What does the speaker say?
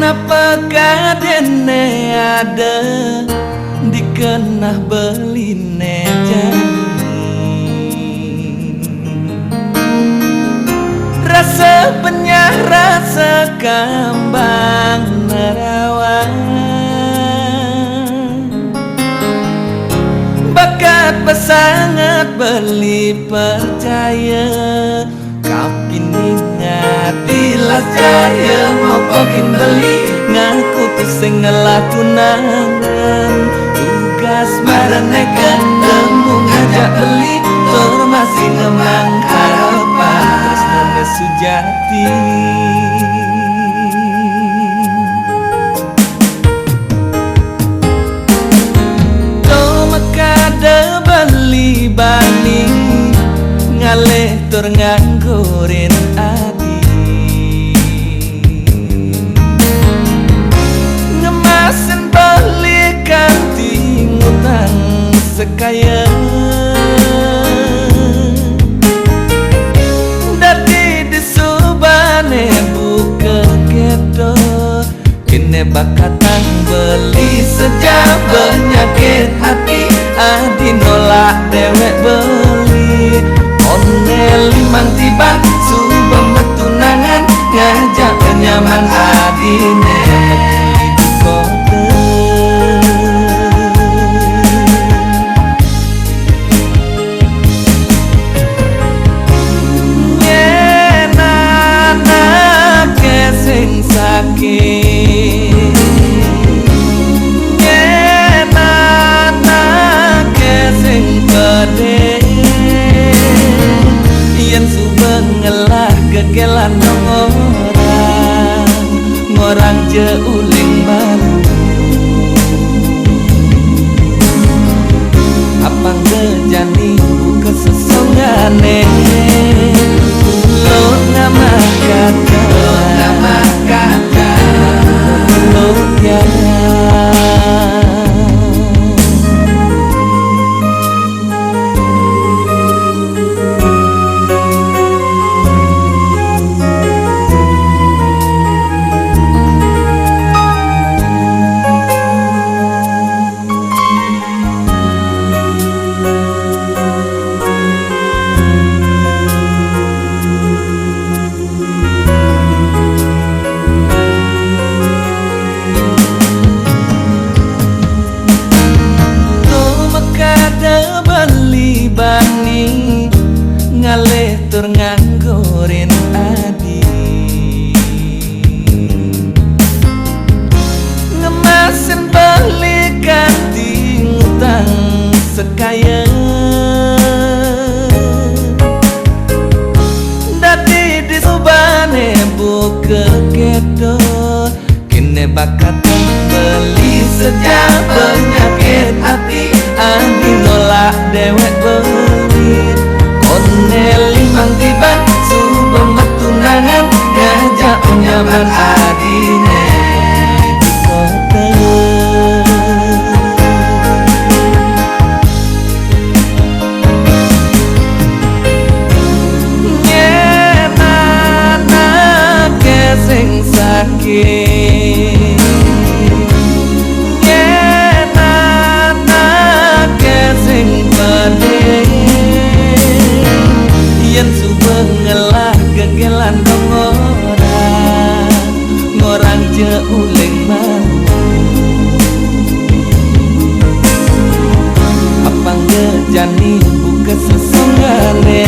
Apa kadene ada dikenah beline jani rasa penyah rasa kambang nerawan bakat pasangat beli percaya kapin ingatilah jaya mau kokin beli ngaku pusing ngelah tunangan tugas maraneka temu ngajak beli masih ngemang harapan tresnane sujati kada beli bani ngalih tur nganggurin adi ngemasin beli kanti ngutang sekaya dadi disubane buka keto kene bakatang beli sejak penyakit hati adi nolak dewek beli onel limang tiba subang tunangan ngajak kenyaman adine di kota nyenana kesing sakit nyenana kesing pedih yang subeng ngelah gegelan dong orang je uling baru apang gejani buka sesongane lo nama kata lo ya bani ngalih tur nganggurin adi ngemasin beli ganti ngutang sekaya dadi disubane buka keto kene bakat beli sejak penyakit hati adi nolak dewek beli onel limang tiba subang tunangan ngajak nyaman adine di kota nyenana kesing sakit yang subeng ngelah gegelan dong orang je uling mau apang gejani buka sesongane